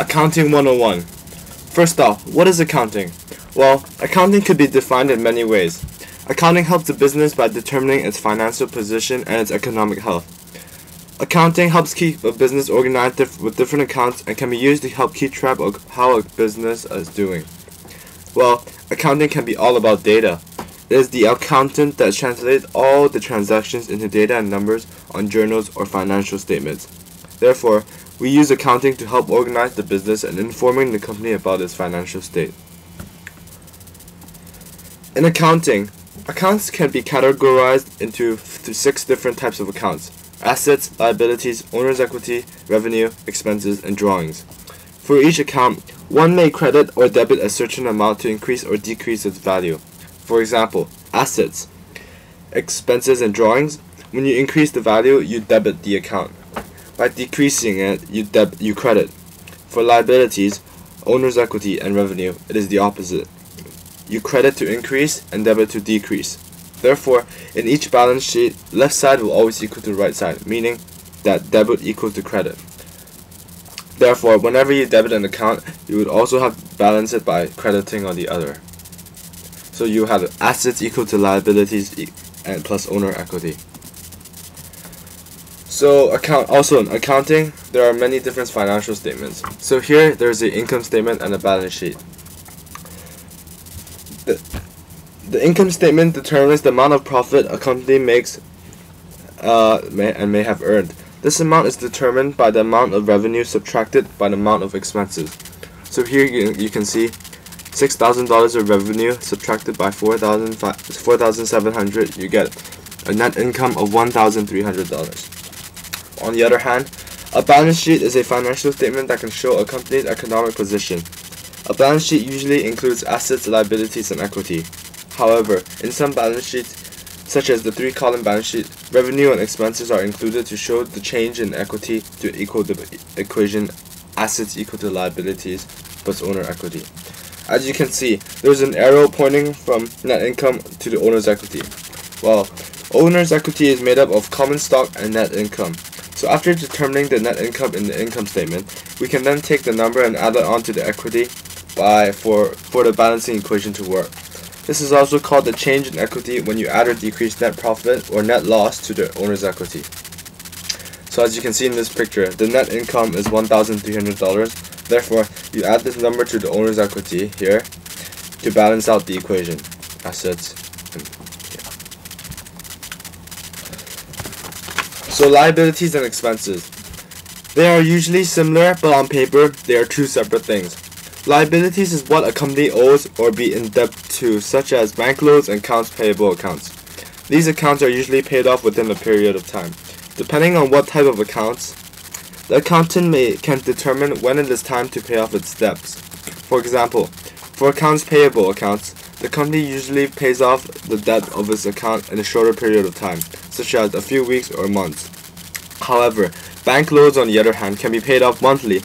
Accounting 101. First off, what is accounting? Well, accounting could be defined in many ways. Accounting helps a business by determining its financial position and its economic health. Accounting helps keep a business organized with different accounts and can be used to help keep track of how a business is doing. Well, accounting can be all about data. It is the accountant that translates all the transactions into data and numbers on journals or financial statements. Therefore, we use accounting to help organize the business and informing the company about its financial state. In accounting, accounts can be categorized into 6 different types of accounts: assets, liabilities, owner's equity, revenue, expenses, and drawings. For each account, one may credit or debit a certain amount to increase or decrease its value. For example, assets, expenses, and drawings. When you increase the value, you debit the account. By decreasing it, you credit. For liabilities, owner's equity, and revenue, it is the opposite. You credit to increase and debit to decrease. Therefore, in each balance sheet, left side will always equal to right side, meaning that debit equals to credit. Therefore, whenever you debit an account, you would also have to balance it by crediting on the other. So you have assets equal to liabilities and plus owner equity. So also in accounting, there are many different financial statements. So here, there's the income statement and a balance sheet. The income statement determines the amount of profit a company makes may have earned. This amount is determined by the amount of revenue subtracted by the amount of expenses. So here you can see $6,000 of revenue subtracted by $4,700, you get a net income of $1,300. On the other hand, a balance sheet is a financial statement that can show a company's economic position. A balance sheet usually includes assets, liabilities, and equity. However, in some balance sheets, such as the 3-column balance sheet, revenue and expenses are included to show the change in equity to equal the equation assets equal to liabilities plus owner equity. As you can see, there's an arrow pointing from net income to the owner's equity. Well, owner's equity is made up of common stock and net income. So after determining the net income in the income statement, we can then take the number and add it onto the equity for the balancing equation to work. This is also called the change in equity when you add or decrease net profit or net loss to the owner's equity. So as you can see in this picture, the net income is $1,300. Therefore, you add this number to the owner's equity here to balance out the equation. Assets. So liabilities and expenses. They are usually similar, but on paper, they are 2 separate things. Liabilities is what a company owes or be in debt to, such as bank loans and accounts payable accounts. These accounts are usually paid off within a period of time. Depending on what type of accounts, the accountant can determine when it is time to pay off its debts. For example, for accounts payable accounts, the company usually pays off the debt of its account in a shorter period of time, such as a few weeks or months. However, bank loans, on the other hand, can be paid off monthly,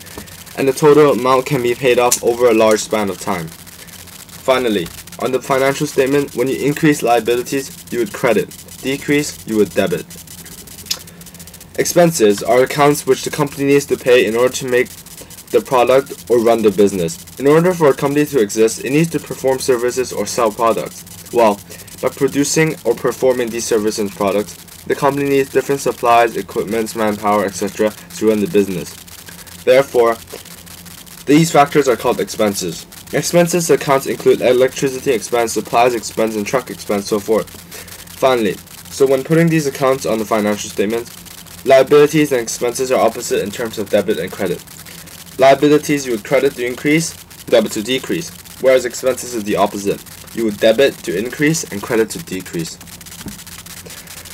and the total amount can be paid off over a large span of time. Finally, on the financial statement, when you increase liabilities, you would credit. Decrease, you would debit. Expenses are accounts which the company needs to pay in order to make the product or run the business. In order for a company to exist, it needs to perform services or sell products. Well, by producing or performing these services and products, the company needs different supplies, equipment, manpower, etc. to run the business. Therefore, these factors are called expenses. Expenses accounts include electricity expense, supplies expense, and truck expense, so forth. Finally, so when putting these accounts on the financial statements, liabilities and expenses are opposite in terms of debit and credit. Liabilities you would credit to increase, debit to decrease, whereas expenses is the opposite. You would debit to increase and credit to decrease.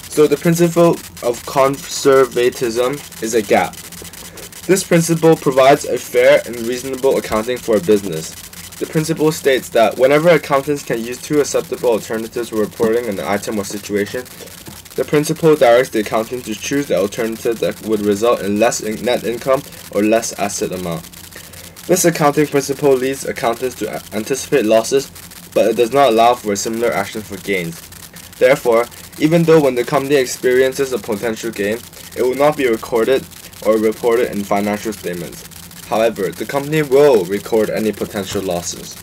So the principle of conservatism is a gap. This principle provides a fair and reasonable accounting for a business. The principle states that whenever accountants can use 2 acceptable alternatives for reporting an item or situation, the principle directs the accountant to choose the alternative that would result in less net income or less asset amount. This accounting principle leads accountants to anticipate losses, but it does not allow for a similar action for gains. Therefore, even though when the company experiences a potential gain, it will not be recorded or reported in financial statements. However, the company will record any potential losses.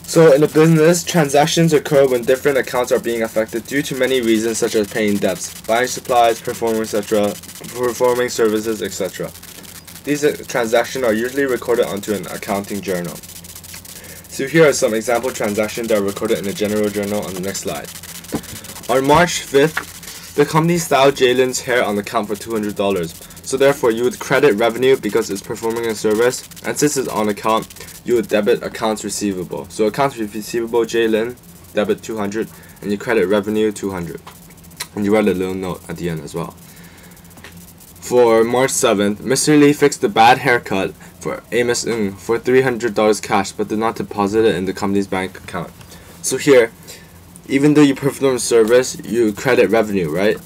So in a business, transactions occur when different accounts are being affected due to many reasons such as paying debts, buying supplies, performing services, etc. These transactions are usually recorded onto an accounting journal. So here are some example transactions that are recorded in the general journal on the next slide. On March 5th, the company styled JacobLin's hair on account for $200. So therefore, you would credit revenue because it's performing a service, and since it's on account, you would debit accounts receivable. So accounts receivable, JacobLin, debit 200, and you credit revenue 200. And you write a little note at the end as well. For March 7th, Mr. Lee fixed the bad haircut for Amos Ng for $300 cash, but did not deposit it in the company's bank account. So here, even though you perform service, you credit revenue, right?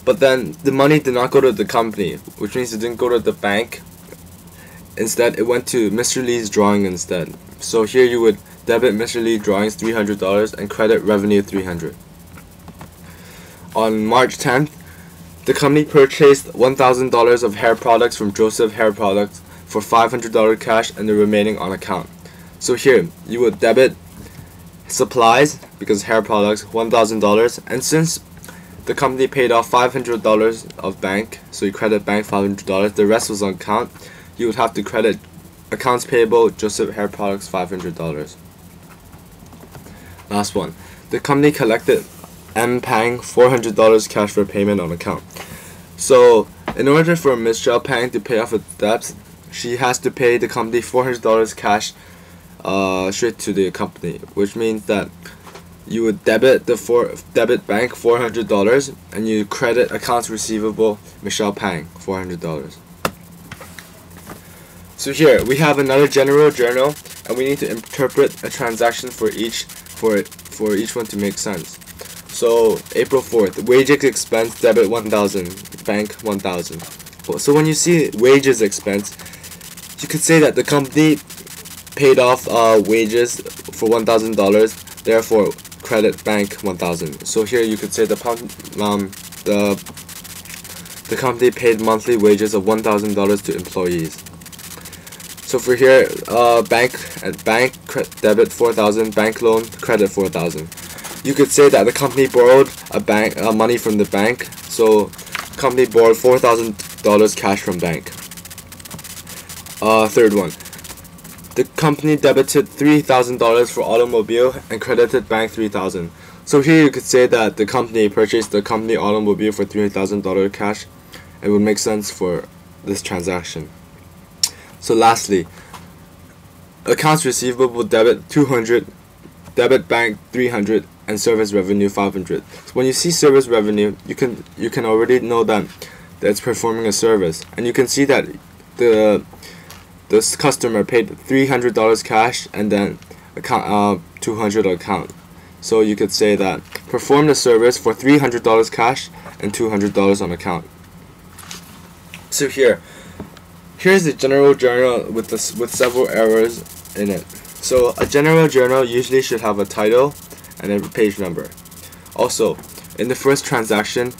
But then the money did not go to the company, which means it didn't go to the bank. Instead, it went to Mr. Lee's drawing instead. So here you would debit Mr. Lee drawings $300 and credit revenue $300. On March 10th, the company purchased $1,000 of hair products from Joseph Hair Products for $500 cash and the remaining on account. So here you would debit supplies, because hair products, $1,000, and since the company paid off $500 of bank, so you credit bank $500, the rest was on account, you would have to credit accounts payable, Joseph Hair Products, $500. Last one, the company collected M. Pang $400 cash for payment on account. So in order for Michelle Pang to pay off her debts, she has to pay the company $400 cash straight to the company, which means that you would debit bank $400 and you credit accounts receivable Michelle Pang $400. So here we have another general journal, and we need to interpret a transaction for each one to make sense. So April 4th, wages expense debit 1,000, bank 1,000. So when you see wages expense, you could say that the company paid off wages for $1,000, therefore credit bank 1,000. So here you could say the company paid monthly wages of $1,000 to employees. So for here, bank debit 4,000, bank loan credit 4,000. You could say that the company borrowed money from the bank, so company borrowed $4,000 cash from bank. Third one, the company debited $3,000 for automobile and credited bank $3,000. So here you could say that the company purchased the company automobile for $3,000 cash. It would make sense for this transaction. So lastly, accounts receivable debit 200, debit bank 300, and service revenue 500. So when you see service revenue, you can already know that it's performing a service, and you can see that this customer paid $300 cash and then account $200 account. So you could say that performed a service for $300 cash and $200 on account. So here's the general journal with several errors in it. So a general journal usually should have a title and a page number. Also, in the first transaction,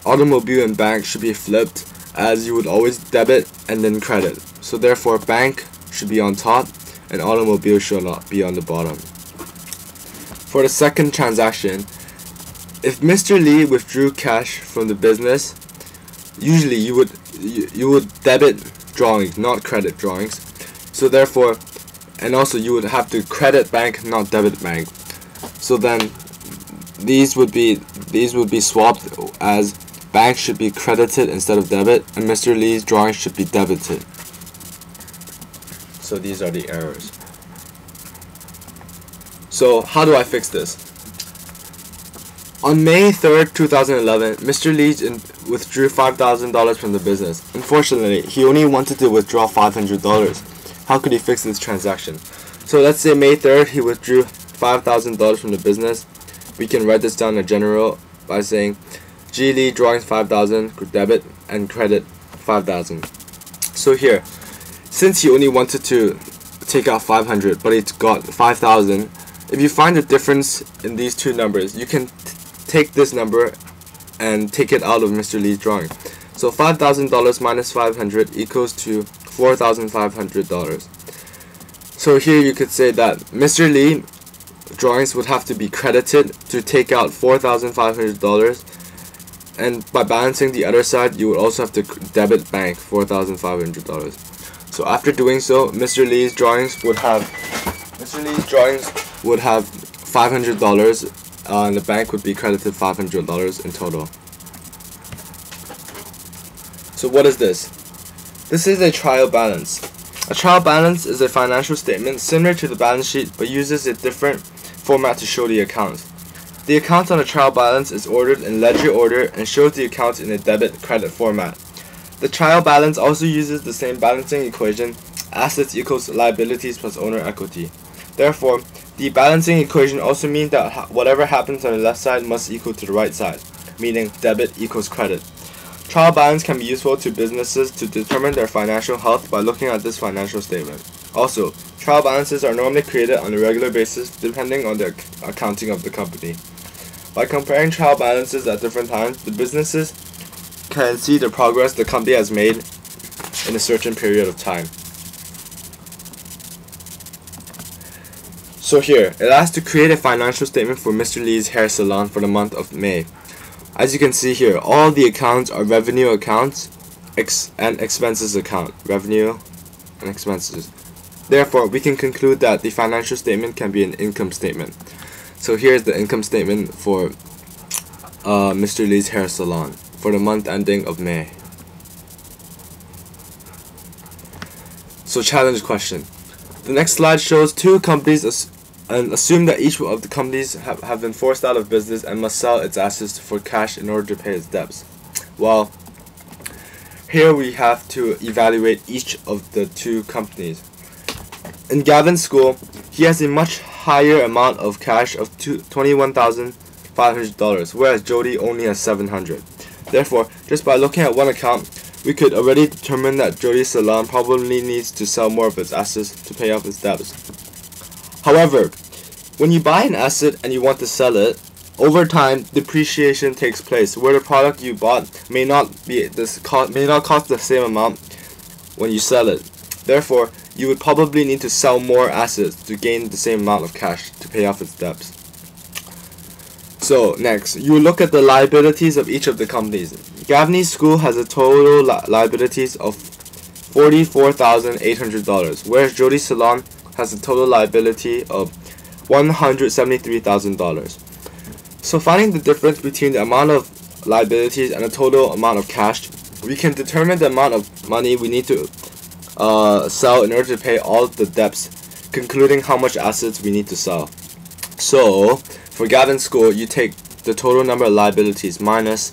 automobile and bank should be flipped, as you would always debit and then credit. So therefore, bank should be on top and automobile should not be on the bottom. For the second transaction, if Mr. Lee withdrew cash from the business, usually you would debit drawings, not credit drawings. So therefore, and also you would have to credit bank, not debit bank. So then these would be swapped, as bank should be credited instead of debit, and Mr. Lee's drawing should be debited. So these are the errors. So how do I fix this? On May 3rd, 2011, Mr. Lee withdrew $5,000 from the business. Unfortunately, he only wanted to withdraw $500. How could he fix this transaction? So let's say May 3rd, he withdrew $5,000 from the business. We can write this down in general by saying G. Lee drawings 5,000, debit and credit 5,000. So here, since he only wanted to take out 500 but he got 5,000, if you find the difference in these two numbers, you can take this number and take it out of Mr. Lee's drawing. So $5,000 minus 500 equals to $4,500. So here you could say that Mr. Lee drawings would have to be credited to take out $4,500, and by balancing the other side you would also have to debit bank $4,500. So after doing so, Mr. Lee's drawings would have $500 and the bank would be credited $500 in total. So what is this? This is a trial balance. A trial balance is a financial statement similar to the balance sheet but uses a different format to show the accounts. The account on a trial balance is ordered in ledger order and shows the accounts in a debit-credit format. The trial balance also uses the same balancing equation, assets equals liabilities plus owner equity. Therefore, the balancing equation also means that whatever happens on the left side must equal to the right side, meaning debit equals credit. Trial balance can be useful to businesses to determine their financial health by looking at this financial statement. Also, trial balances are normally created on a regular basis depending on the accounting of the company. By comparing trial balances at different times, the businesses can see the progress the company has made in a certain period of time. So here, it asks to create a financial statement for Mr. Lee's hair salon for the month of May. As you can see here, all the accounts are revenue accounts and expenses account. Revenue and expenses. Therefore, we can conclude that the financial statement can be an income statement. So here's the income statement for Mr. Lee's hair salon for the month ending of May. So challenge question. The next slide shows two companies and assume that each of the companies have been forced out of business and must sell its assets for cash in order to pay its debts. Well, here we have to evaluate each of the two companies. In Gavin's school, he has a much higher amount of cash of $21,500, whereas Jody only has $700. Therefore, just by looking at one account, we could already determine that Jody's salon probably needs to sell more of its assets to pay off its debts. However, when you buy an asset and you want to sell it, over time depreciation takes place, where the product you bought may not cost the same amount when you sell it. Therefore, you would probably need to sell more assets to gain the same amount of cash to pay off its debts. So next, you look at the liabilities of each of the companies. Gavin's school has a total liabilities of $44,800, whereas Jody's salon has a total liability of $173,000. So finding the difference between the amount of liabilities and the total amount of cash, we can determine the amount of money we need to sell in order to pay all the debts, concluding how much assets we need to sell. So for Gavin's school, you take the total number of liabilities minus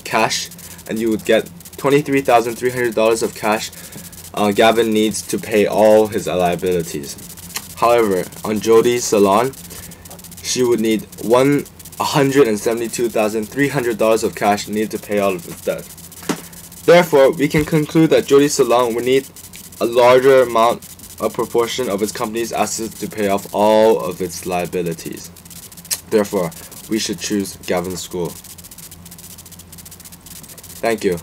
cash, and you would get $23,300 of cash Gavin needs to pay all his liabilities. However, on Jody's salon, she would need $172,300 of cash needed to pay all of his debt. Therefore, we can conclude that Jody's salon would need a larger a proportion of its company's assets to pay off all of its liabilities. Therefore, we should choose Gavin's school. Thank you.